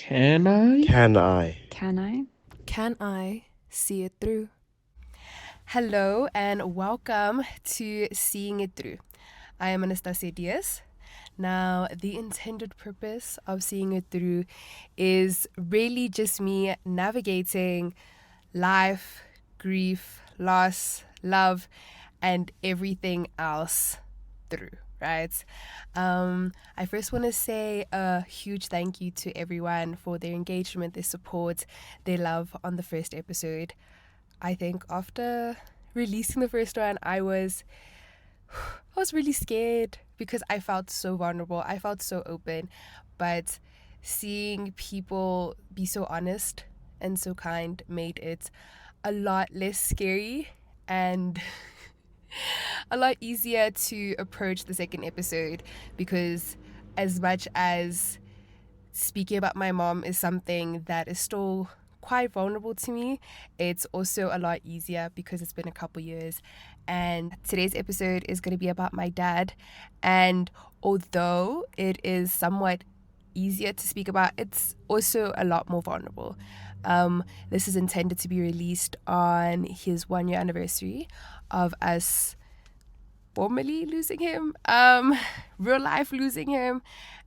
Can I? Can I? Can I? Can I see it through? Hello and welcome to Seeing It Through. I am Anastacia. Now, the intended purpose of Seeing It Through is really just me navigating life, grief, loss, love, and everything else through, right? I first want to say a huge thank you to everyone for their engagement, their support, their love on the first episode. I think after releasing the first one, I was really scared because I felt so vulnerable. I felt so open, but seeing people be so honest and so kind made it a lot less scary and a lot easier to approach the second episode, because as much as speaking about my mom is something that is still quite vulnerable to me, it's also a lot easier because it's been a couple years. And today's episode is going to be about my dad. And although it is somewhat easier to speak about, it's also a lot more vulnerable. This is intended to be released on his 1 year anniversary of us formally losing him, real life losing him.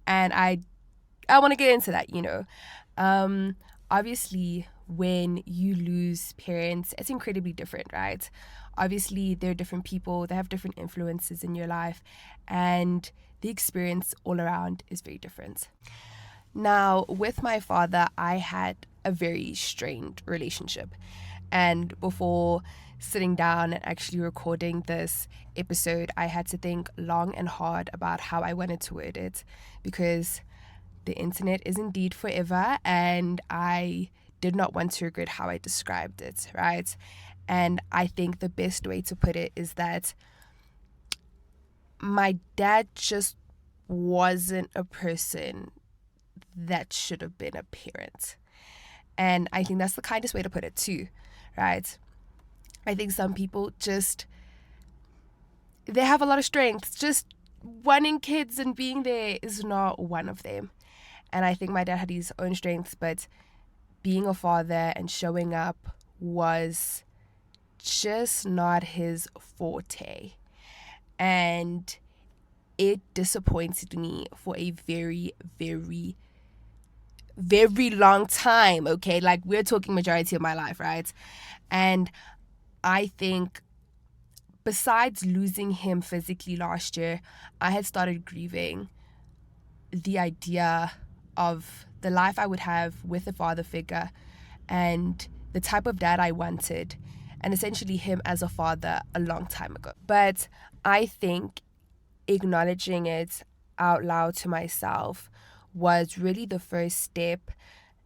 And I want to get into that, Obviously, when you lose parents, it's incredibly different, right? Obviously, they're different people, they have different influences in your life, and the experience all around is very different. Now, with my father, I had a very strained relationship. And before sitting down and actually recording this episode, I had to think long and hard about how I wanted to word it, because the internet is indeed forever, and I did not want to regret how I described it, right? And I think the best way to put it is that my dad just wasn't a person that should have been a parent. And I think that's the kindest way to put it too, right? I think some people they have a lot of strengths. Just wanting kids and being there is not one of them. And I think my dad had his own strengths, but being a father and showing up was just not his forte. And it disappointed me for a very, very, very long time, okay? Like, we're talking majority of my life, right? And I think besides losing him physically last year, I had started grieving the idea of the life I would have with a father figure and the type of dad I wanted, and essentially him as a father a long time ago. But I think acknowledging it out loud to myself was really the first step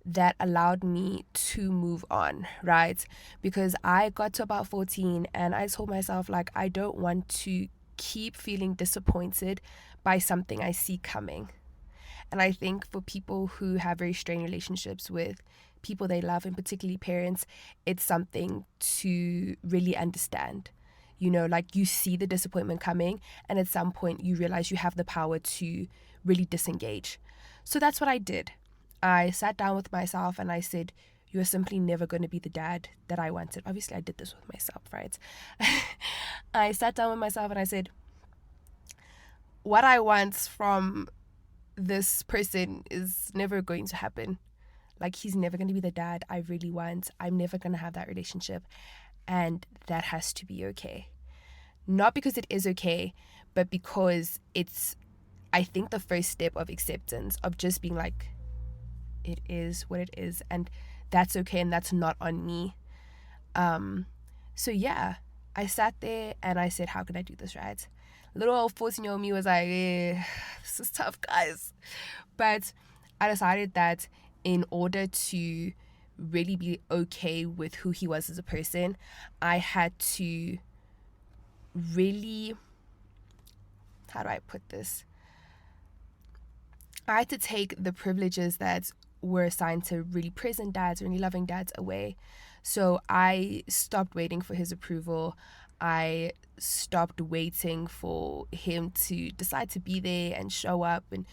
that allowed me to move on, right? Because I got to about 14 and I told myself, like, I don't want to keep feeling disappointed by something I see coming. And I think for people who have very strained relationships with people they love, and particularly parents, it's something to really understand. Like, you see the disappointment coming, and at some point you realize you have the power to really disengage. So that's what I did. I sat down with myself and I said, you're simply never going to be the dad that I wanted. Obviously, I did this with myself, right? I sat down with myself and I said, what I want from this person is never going to happen. Like, he's never going to be the dad I really want. I'm never going to have that relationship. And that has to be okay. Not because it is okay, but because it's, I think, the first step of acceptance, of just being like, it is what it is, and that's okay, and that's not on me. So yeah, I sat there and I said, how can I do this right? Little old 14-year-old me was like, this is tough, guys. But I decided that in order to really be okay with who he was as a person, I had to really, how do I put this? I had to take the privileges that were assigned to really present dads, really loving dads away. So I stopped waiting for his approval. I stopped waiting for him to decide to be there and show up and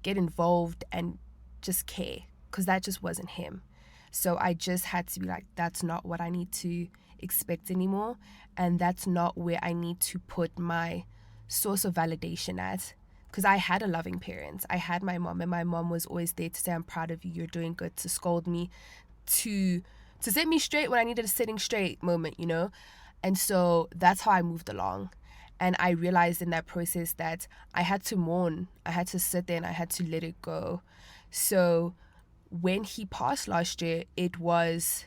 get involved and just care. because that just wasn't him. So I just had to be like, that's not what I need to expect anymore. And that's not where I need to put my source of validation at. Because I had a loving parent. I had my mom, and my mom was always there to say, I'm proud of you, you're doing good, to scold me, to set me straight when I needed a sitting straight moment, you know? And so that's how I moved along. And I realized in that process that I had to mourn. I had to sit there and I had to let it go. So when he passed last year, it was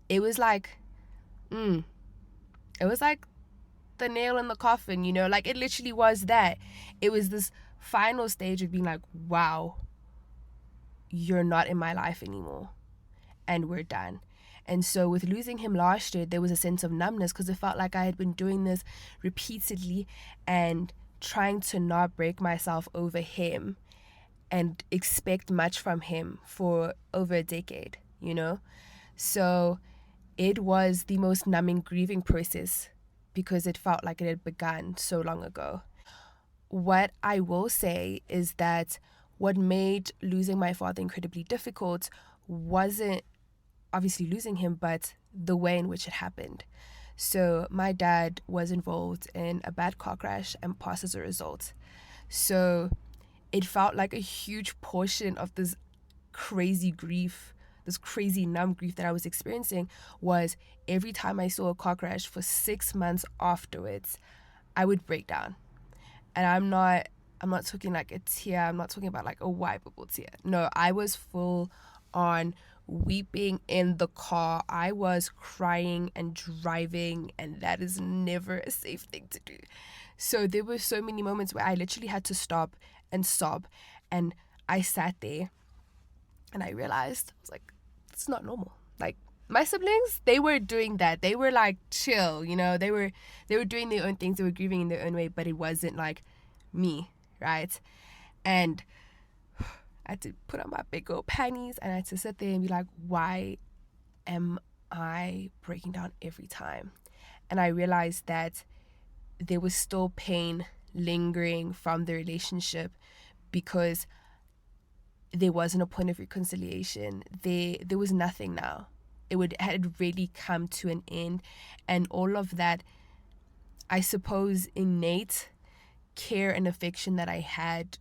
like, it was like the nail in the coffin, you know? Like, it literally was that. It was this final stage of being like, wow, you're not in my life anymore. And we're done. And so with losing him last year, there was a sense of numbness, because it felt like I had been doing this repeatedly and trying to not break myself over him and expect much from him for over a decade, you know? So it was the most numbing grieving process, because it felt like it had begun so long ago. What I will say is that what made losing my father incredibly difficult wasn't obviously losing him, but the way in which it happened. So my dad was involved in a bad car crash and passed as a result. So it felt like a huge portion of this crazy grief, this crazy numb grief that I was experiencing, was every time I saw a car crash for 6 months afterwards, I would break down. And I'm not talking like a tear, I'm not talking about like a wipeable tear. No, I was full on weeping in the car. I was crying and driving, and that is never a safe thing to do. So there were so many moments where I literally had to stop and sob. And I sat there and I realized, I was like, it's not normal. Like, my siblings, they were doing that. They were like chill, you know, they were doing their own things, they were grieving in their own way, but it wasn't like me, right? And I had to put on my big old panties, and I had to sit there and be like, why am I breaking down every time? And I realized that there was still pain lingering from the relationship, because there wasn't a point of reconciliation. There was nothing now. Had really come to an end. And all of that, I suppose, innate care and affection that I had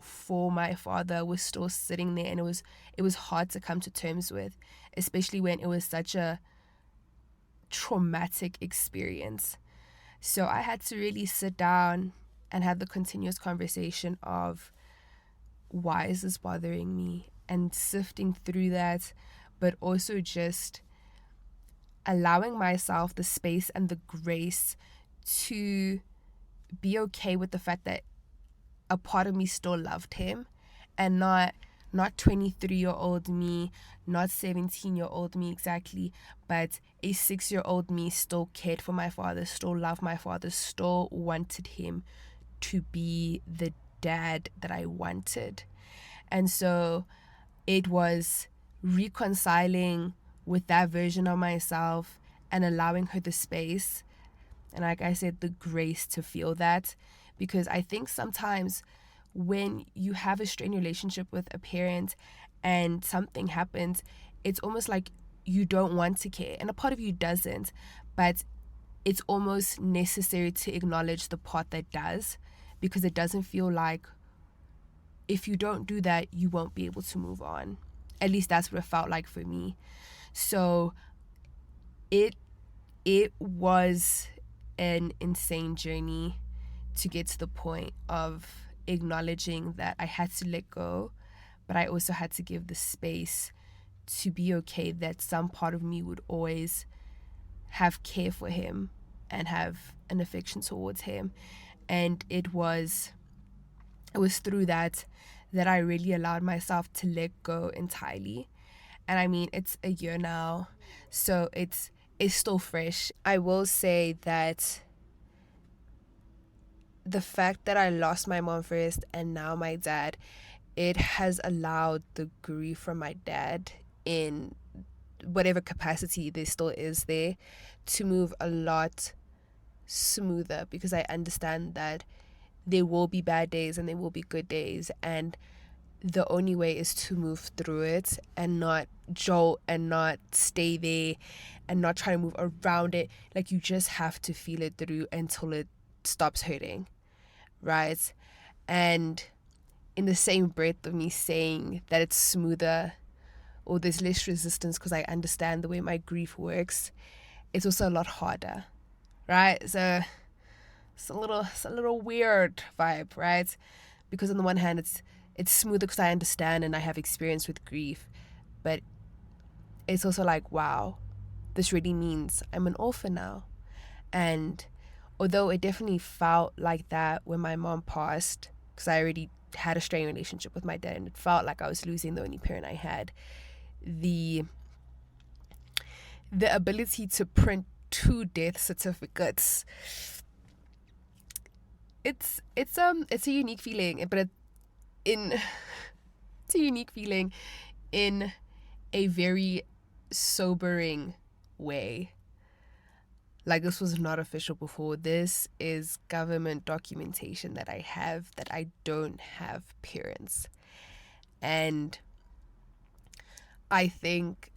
for my father was still sitting there, and it was hard to come to terms with, especially when it was such a traumatic experience. So I had to really sit down and have the continuous conversation of, why is this bothering me, and sifting through that, but also just allowing myself the space and the grace to be okay with the fact that a part of me still loved him, and not 23-year-old me, not 17-year-old me exactly, but a 6-year-old me still cared for my father, still loved my father, still wanted him to be the dad that I wanted. And so it was reconciling with that version of myself and allowing her the space and, like I said, the grace to feel that. Because I think sometimes when you have a strained relationship with a parent and something happens, it's almost like you don't want to care, and a part of you doesn't, but it's almost necessary to acknowledge the part that does, because it doesn't feel like if you don't do that, you won't be able to move on. At least that's what it felt like for me. So it was an insane journey to get to the point of acknowledging that I had to let go, but I also had to give the space to be okay that some part of me would always have care for him and have an affection towards him. And it was through that I really allowed myself to let go entirely. And I mean, it's a year now, so it's still fresh. I will say that the fact that I lost my mom first and now my dad, it has allowed the grief from my dad, in whatever capacity there still is there, to move a lot smoother, because I understand that there will be bad days and there will be good days, and the only way is to move through it and not jolt and not stay there and not try to move around it. Like, you just have to feel it through until it stops hurting, right? And in the same breath of me saying that it's smoother or there's less resistance because I understand the way my grief works, it's also a lot harder, right? So it's a little weird vibe, right? Because on the one hand, it's smoother because I understand and I have experience with grief, but it's also like, wow, this really means I'm an orphan now. And although it definitely felt like that when my mom passed, because I already had a strained relationship with my dad, and it felt like I was losing the only parent I had, the ability to print two death certificates, it's a unique feeling, but in it's a unique feeling in a very sobering way. Like, this was not official before. This is government documentation that I have that I don't have parents. And I think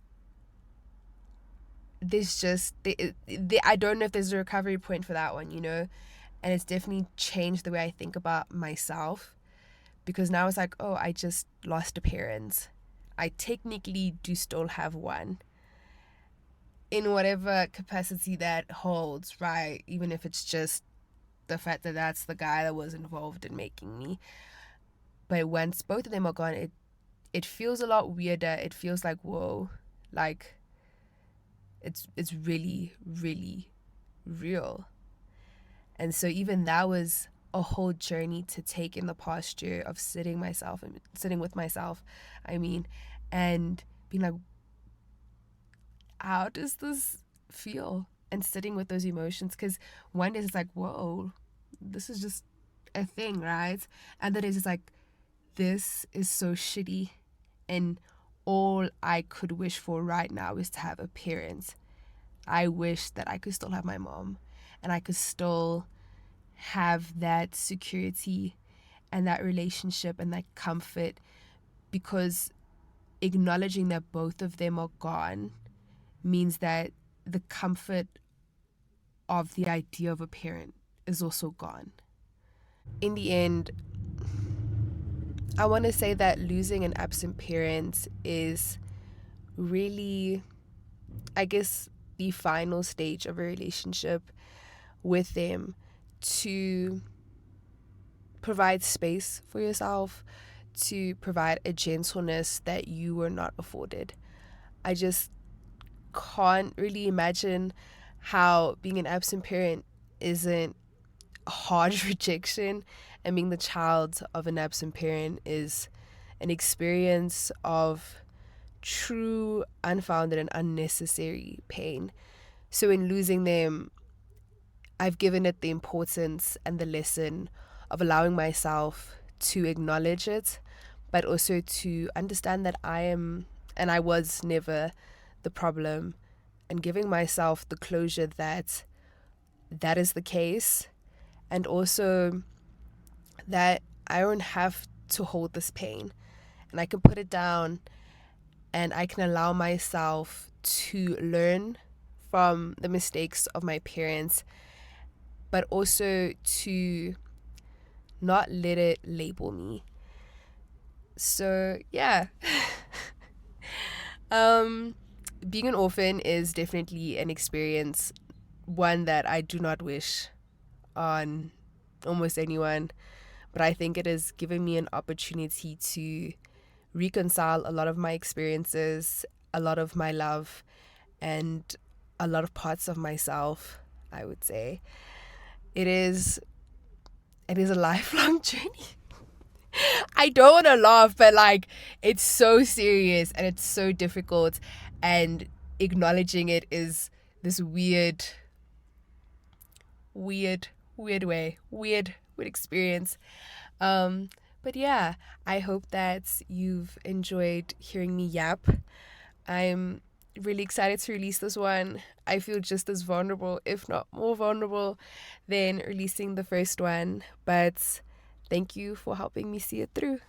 there's just, I don't know if there's a recovery point for that one, you know? And it's definitely changed the way I think about myself, because now it's like, oh, I just lost a parent. I technically do still have one in whatever capacity that holds, right? Even if it's just the fact that that's the guy that was involved in making me. But once both of them are gone, it feels a lot weirder. It feels like, whoa, like it's really, really real. And so even that was a whole journey to take in the past year of sitting with myself, I mean, and being like, how does this feel? And sitting with those emotions, because one day it's like, whoa, this is just a thing, right? And then it's like, this is so shitty, and all I could wish for right now is to have a parent. I wish that I could still have my mom, and I could still have that security and that relationship and that comfort, because acknowledging that both of them are gone means that the comfort of the idea of a parent is also gone. In the end, I want to say that losing an absent parent is really, I guess, the final stage of a relationship with them, to provide space for yourself, to provide a gentleness that you were not afforded. I just can't really imagine how being an absent parent isn't hard rejection, and being the child of an absent parent is an experience of true, unfounded, and unnecessary pain. So in losing them, I've given it the importance and the lesson of allowing myself to acknowledge it, but also to understand that I am and I was never the problem, and giving myself the closure that that is the case, and also that I don't have to hold this pain, and I can put it down, and I can allow myself to learn from the mistakes of my parents, but also to not let it label me. So yeah. Being an orphan is definitely an experience, one that I do not wish on almost anyone, but I think it has given me an opportunity to reconcile a lot of my experiences, a lot of my love, and a lot of parts of myself, I would say. It is a lifelong journey. I don't want to laugh, but like, it's so serious and it's so difficult, and acknowledging it is this weird experience. But yeah, I hope that you've enjoyed hearing me yap. I'm really excited to release this one. I feel just as vulnerable, if not more vulnerable, than releasing the first one. But thank you for helping me see it through.